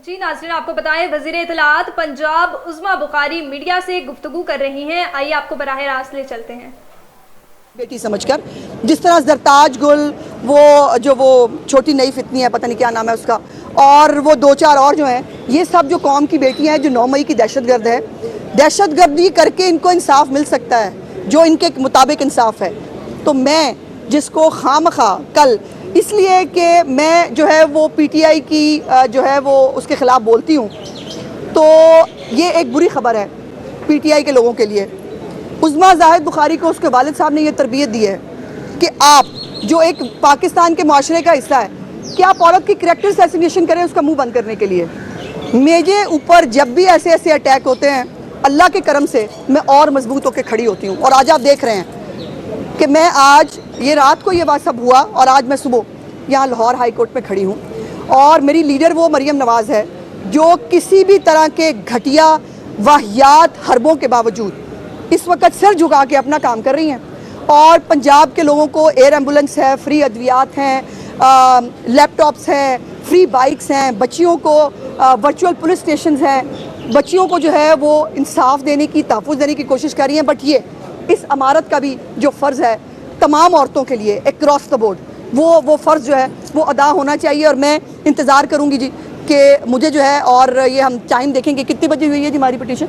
جی ناظرین، آپ کو بتائیں وزیر اطلاعات پنجاب عظمیٰ بخاری میڈیا سے گفتگو کر رہی ہیں. آئیے آپ کو براہ راست لے چلتے ہیں. بیٹی سمجھ کر جس طرح زرتاج گل وہ چھوٹی نئی فتنی ہے، پتہ نہیں کیا نام ہے اس کا، اور وہ دو چار اور جو ہیں، یہ سب جو قوم کی بیٹیاں ہیں جو 9 مئی کی دہشت گرد ہے، دہشت گردی کر کے ان کو انصاف مل سکتا ہے جو ان کے مطابق انصاف ہے. تو میں جس کو خواہ کل اس لیے کہ میں جو ہے وہ پی ٹی آئی کی جو ہے وہ اس کے خلاف بولتی ہوں، تو یہ ایک بری خبر ہے پی ٹی آئی کے لوگوں کے لیے. عظمیٰ زاہد بخاری کو اس کے والد صاحب نے یہ تربیت دی ہے کہ آپ جو ایک پاکستان کے معاشرے کا حصہ ہے کہ آپ عورت کی کریکٹر اسیسینیشن کریں اس کا منہ بند کرنے کے لیے. میرے اوپر جب بھی ایسے اٹیک ہوتے ہیں، اللہ کے کرم سے میں اور مضبوط ہو کے کھڑی ہوتی ہوں. اور آج آپ دیکھ رہے ہیں کہ میں آج یہ رات کو یہ بات سب ہوا اور آج میں صبح یہاں لاہور ہائی کورٹ میں کھڑی ہوں، اور میری لیڈر وہ مریم نواز ہے جو کسی بھی طرح کے گھٹیا واہیات حربوں کے باوجود اس وقت سر جھکا کے اپنا کام کر رہی ہیں. اور پنجاب کے لوگوں کو ایئر ایمبولنس ہے، فری ادویات ہیں، لیپ ٹاپس ہیں، فری بائکس ہیں، بچیوں کو ورچوئل پولیس سٹیشنز ہیں، بچیوں کو جو ہے وہ انصاف دینے کی، تحفظ دینے کی کوشش کر رہی ہیں. بٹ یہ اس امارت کا بھی جو فرض ہے تمام عورتوں کے لیے اکراس دا بورڈ، وہ فرض جو ہے وہ ادا ہونا چاہیے. اور میں انتظار کروں گی جی کہ مجھے جو ہے، اور یہ ہم ٹائم دیکھیں گے کتنے بجے ہوئی ہے جی ہماری پٹیشن؟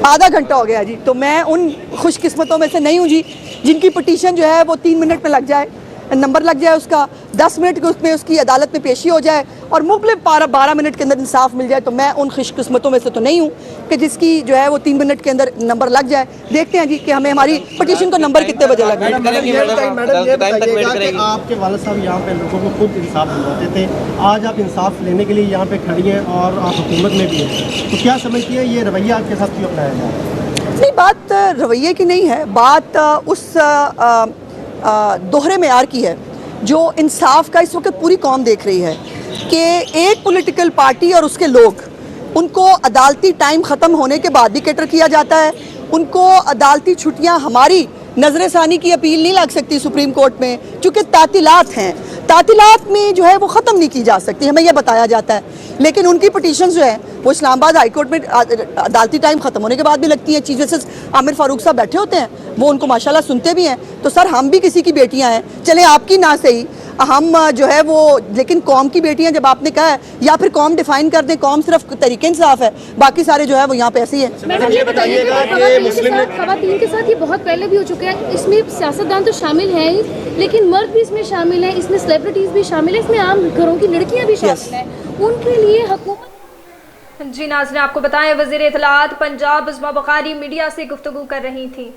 آدھا گھنٹہ ہو گیا جی. تو میں ان خوش قسمتوں میں سے نہیں ہوں جی جن کی پٹیشن جو ہے وہ 3 منٹ میں لگ جائے، نمبر لگ جائے اس کا، 10 منٹ اس میں اس کی عدالت میں پیشی ہو جائے اور مختلف 12 منٹ کے اندر انصاف مل جائے. تو میں ان خوش قسمتوں میں سے تو نہیں ہوں کہ جس کی جو ہے وہ 3 منٹ کے اندر نمبر لگ جائے. دیکھتے ہیں جی کہ ہمیں ہماری پٹیشن کو نمبر کتنے بجے لگ میڈم یہ بتائیے گا کہ آپ کے والد صاحب یہاں پہ لوگوں کو خود انصاف دلواتے تھے، آج آپ انصاف لینے کے لیے یہاں پہ کھڑی ہیں اور آپ حکومت میں بھی ہیں، تو کیا سمجھتی ہیں یہ رویہ آپ کے ساتھ کیوں اپنایا جا رہا ہے؟ نہیں، بات رویے کی نہیں ہے، بات اس دوہرے معیار کی ہے جو انصاف کا اس وقت پوری قوم دیکھ رہی ہے کہ ایک پولیٹیکل پارٹی اور اس کے لوگ، ان کو عدالتی ٹائم ختم ہونے کے بعد بھی کیٹر کیا جاتا ہے. ان کو عدالتی چھٹیاں ہماری نظر ثانی کی اپیل نہیں لگ سکتی سپریم کورٹ میں، چونکہ تعطیلات ہیں، تعطیلات میں جو ہے وہ ختم نہیں کی جا سکتی، ہمیں یہ بتایا جاتا ہے. لیکن ان کی پٹیشنز جو ہیں وہ اسلام آباد ہائی کورٹ میں عدالتی ٹائم ختم ہونے کے بعد بھی لگتی ہیں. چیف جسٹس عامر فاروق صاحب بیٹھے ہوتے ہیں، وہ ان کو ماشاءاللہ سنتے بھی ہیں. تو سر ہم بھی کسی کی بیٹیاں ہیں، چلیں آپ کی نہ صحیح، ہم جو ہے وہ لیکن قوم کی بیٹیاں جب آپ نے کہا ہے، یا پھر قوم ڈیفائن کر دیں، قوم صرف طریقے انصاف ہے، باقی سارے جو ہے وہ یہاں پہ ایسے ہی ہیں. میڈم یہ بتائیے گا کہ خواتین کے ساتھ یہ بہت پہلے بھی ہو چکے ہیں، اس میں سیاستدان تو شامل ہیں ہی لیکن مرد بھی اس میں شامل ہیں، اس میں سیلیبریٹیز بھی شامل ہیں، اس میں عام گھروں کی لڑکیاں بھی شامل ہیں، ان کے لیے حکومت. جی ناظرین، آپ کو بتائیں وزیر اطلاعات پنجاب عظمیٰ بخاری میڈیا سے گفتگو کر رہی تھی.